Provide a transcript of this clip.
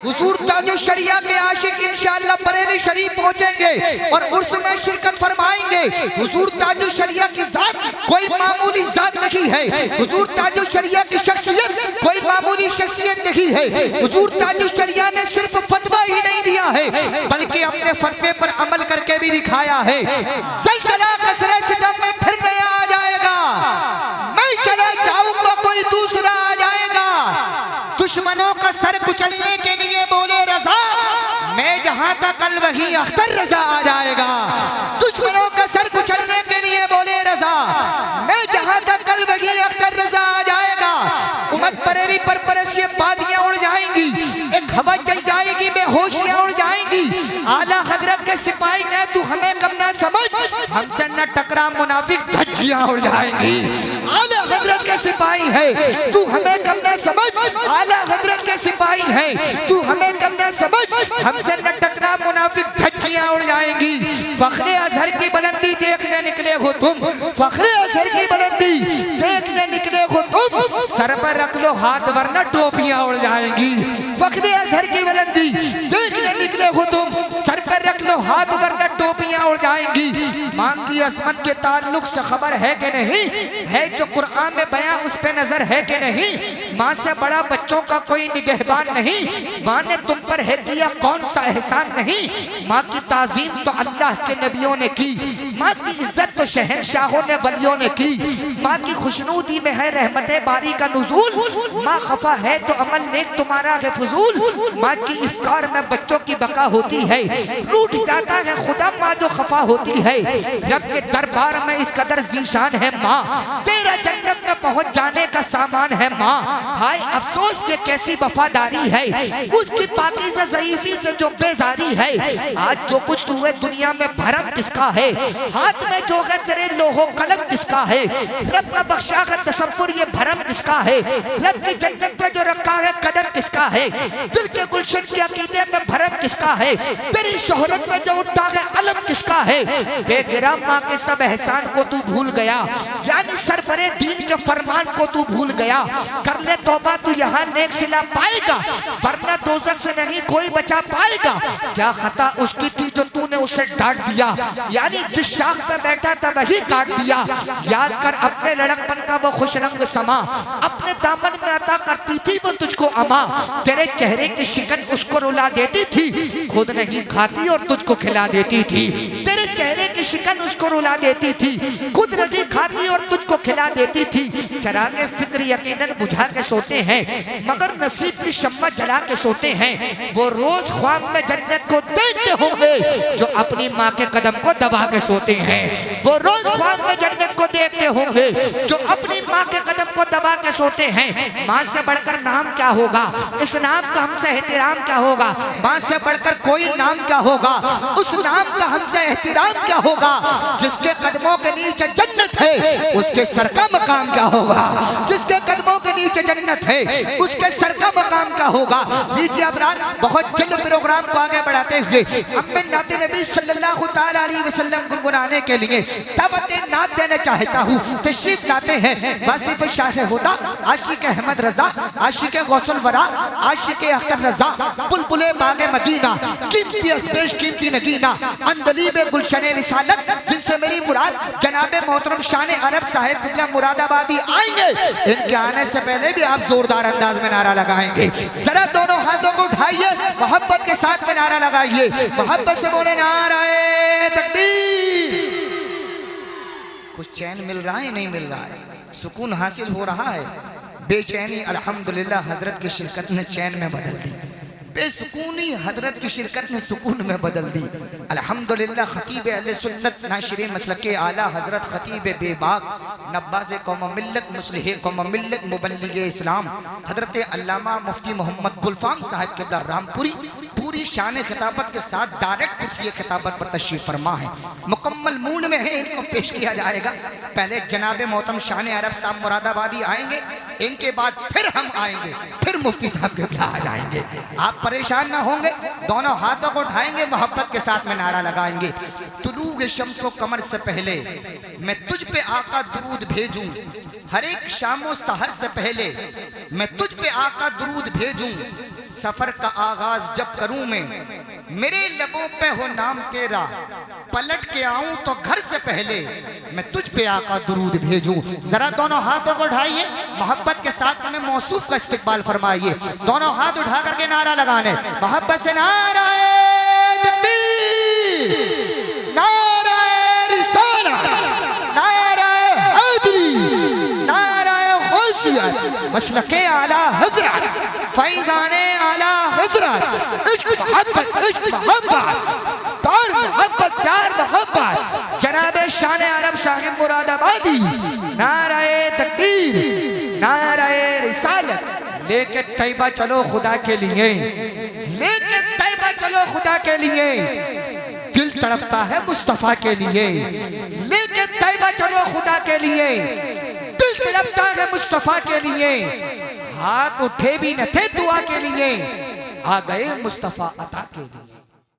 हुजूर ताजो शरिया के आशिक इंशाअल्लाह बरेली शरीफ पहुंचेंगे और उर्स में शिरकत फरमाएंगे। हुजूर ताजो शरिया की जात कोई मामूली जात नहीं है। हुजूर ताजो शरिया की शख्सियत कोई मामूली शख्सियत नहीं है। हुजूर ताजो शरिया ने सिर्फ फतवा ही नहीं दिया है बल्कि अपने फतवे पर अमल करके भी दिखाया है। ज़लज़ला कसरे सितम में फिर नया आ जाएगा, मैं चला जाऊंगा कोई दूसरा आ जाएगा। दुश्मनों का सर कुचलने के लिए बोले रजा, मैं जहां था कल वही अख्तर रजा आ जाएगा। दुश्मनों का सर कुचलने के लिए बोले रजा, मैं जहां था कल वही अख्तर रजा आ जाएगा। उम्मत बरेली पर बरस ये बादियां उड़ जाएंगी, एक हवा चल जाएगी, बेहोशियां उड़ जाएंगी। आला हजरत के सिपाही ने तू हमें कम ना समझ, हमसे न टकरा मुनाफिक, धज्जियां उड़ जाएंगी। आला हजरत के सिपाही है तू हमें कम ना समझ, आला हजरत के सिपाही है तू हमें कम ना समझ, हमसे न टकरा मुनाफिक, धज्जियां उड़ जाएंगी। फखरे अजहर की बुलंदी देखने निकले हो तुम, फखरे अजहर की बुलंदी देखने निकले हो तुम, सर पर रख लो हाथ वरना टोपियां उड़ जाएंगी। फखरे अजहर की बुलंदी देखने निकले हो तुम, सर पर रख लो हाथ वरना टोपियां उड़ जाएंगी। मां की असमत के ताल्लुक से खबर है कि नहीं है, जो कुरान में बयां उस पे नजर है कि नहीं। मां से बड़ा बच्चों का कोई निगहबान नहीं, मां ने तुम पर है किया कौन सा एहसान नहीं। मां की ताजीम तो अल्लाह के नबियों ने की, मां की इज्जत तो शहंशाहों ने वलियों ने की। मां की खुशनूदी में है रहमत बारी का नुज़ूल, मां खफा है तो अमल नेक तुम्हारा है फजूल। मां की इफ्तार में बच्चों की बका होती है, रूठ जाता है खुदा मां जो खफा होती है। रब के दरबार में इस कदर ज़ीशान है मां, तेरा जन्नत में पहुंच जाने का सामान है मां। हाय अफसोस के कैसी वफादारी है, उसकी पाकीज़ा ज़ईफ़ी से जो बेजारी है। आज जो कुछ तू है दुनिया में भरम किसका है, हाथ में जो है तेरे लोहो कलम किसका है। रब का बख्शा है तसव्वुर ये भरम किसका है, रब की जन्नत में जो रखा है कदम किसका है। दिल के गुलशन के अकीदे में भरम किसका है, तेरी शोहरत में जो उठा है अलम किसका है। बेगिरा माँ के सब एहसान को तू भूल गया, यानी सरवरे दीन के फरमान को तू भूल गया। कर ले तौबा तू यहाँ नेक सिला पाएगा, वरना दोज़ख से नहीं कोई बचा पाएगा। क्या खता उसकी थी जो तूने उसे डांट दिया, यानी जिस शाख पे बैठा था वही काट दिया। याद कर अपने लड़कपन का वो खुश रंग समा, अपने दामन में अता करती थी वो तुझको अमा। तेरे चेहरे की शिकन उसको रुला देती थी, खुद नहीं खाती और तुझको खिला देती थी। तेरे चेहरे की शिकन उसको रुला देती थी, खुद नहीं खाती और तुझको खिला देती थी। चरागे फिक्र यकीनन बुझा के सोते हैं, मगर नसीब की शम्मा जला के सोते हैं। वो रोज ख्वाब में जन्नत को देखते होंगे जो अपनी माँ के कदम को दबा के सोते हैं। वो रोज ख्वाब में जन्नत को देखते होंगे जो अपनी माँ के कदम को दबा के सोते हैं। माँ से बढ़कर नाम क्या होगा, इस नाम का हमसे एहतराम क्या होगा। माँ से बढ़कर कोई नाम क्या होगा, उस नाम का हमसे एहतराम क्या होगा। जिसके कदमों के नीचे जन्नत है उसके सर का मकाम क्या होगा, जिसके कदमों के नीचे जन्नत है उसके सर का मकाम क्या होगा। लीजिए अब रात बहुत जल्द प्रोग्राम को आगे बढ़ाते हुए हम नाते नबी सल्लल्लाहु तआला अलैहि वसल्लम गुनगुनाने के लिए दावत नात देना चाहता हूँ। तशरीफ लाते हैं वासिफ शाह होदा, आशिक अहमद रजा, आशिक गौसुल वरा, आशिक अख्तर रजा, बुलबुले बागे मदीना, कीमती अस्पेश कीमती नगीना, अंदलीबे गुलशने रिसालत, जिनसे मेरी मुराद जनाबे मोहतरम शान अरब साहिब किबला मुरादाबादी आएंगे। इनके आने से पहले भी आप जोरदार अंदाज में नारा लगाएंगे। जरा दोनों हाथों को उठाइए, मोहब्बत के साथ में नारा लगाइए, मोहब्बत से बोले नाराए तकबीर। कुछ चैन मिल रहा है नहीं मिल रहा है, सुकून हासिल हो रहा है। बेचैनी अल्हम्दुलिल्लाह हजरत की शिरकत ने चैन में बदल दी, बेसुकूनी हजरत की शिरकत ने सुकून में बदल दी। अल्हम्दुलिल्लाह खतीब अहले सुन्नत नाशिर मसलके आला हजरत खतीब बेबाक नब्बाज़ कौम मिल्लत मुस्लिह कौम मिल्लत मुबल्लिग इस्लाम हजरत अल्लामा मुफ्ती मोहम्मद गुलफाम साहब किबला रामपुरी पूरी शान खिताबत के साथ डायरेक्ट कुर्सी खिताबत पर तशरीफ फरमा है। मुकम्मल मूड में है, इनको पेश किया जाएगा। पहले जनाब मोहतरम शान अरब साहब मुरादाबादी आएंगे, इनके बाद फिर हम आएंगे, फिर मुफ्ती साहब किबला आ जाएंगे। आप परेशान ना होंगे, दोनों हाथों को उठाएंगे, मोहब्बत के साथ में नारा लगाएंगे। तुलूग शम्सो कमर से पहले मैं तुझ पे आका दुरूद भेजूं, हर एक शामो सहर से पहले मैं तुझ पे आका दुरूद भेजूं। सफर का आगाज जब करूं मैं, मेरे लबों पे हो नाम तेरा, पलट के आऊं तो घर से पहले मैं तुझ पे आका दुरूद भेजूं। जरा दोनों हाथों को उठाइए, मोहब्बत के साथ में मौसूफ का इस्तिकबाल फरमाइए। दोनों हाथ उठा करके नारा लगाने, मोहब्बत से नाराए तकबीर, नाराए रिसालत, नाराए हैदरी, नाराए गौसियत, मसलके आला हजरत, फैजाने आला हजरत, इश्क मोहब्बत, इश्क मोहब्बत, प्यार मोहब्बत, प्यार मोहब्बत, जनाबे शान अरब साहिब मुरादाबादी, नाराए तकबीर, नाराए रिसालत। लेके तैयबा चलो खुदा के लिए, लेके तैयबा चलो खुदा के लिए, दिल तड़पता है मुस्तफा के लिए। लेके तैयबा चलो खुदा के लिए, दिल तड़पता है मुस्तफा के लिए। हाथ उठे भी न थे दुआ के लिए, आ गए मुस्तफा अता के लिए।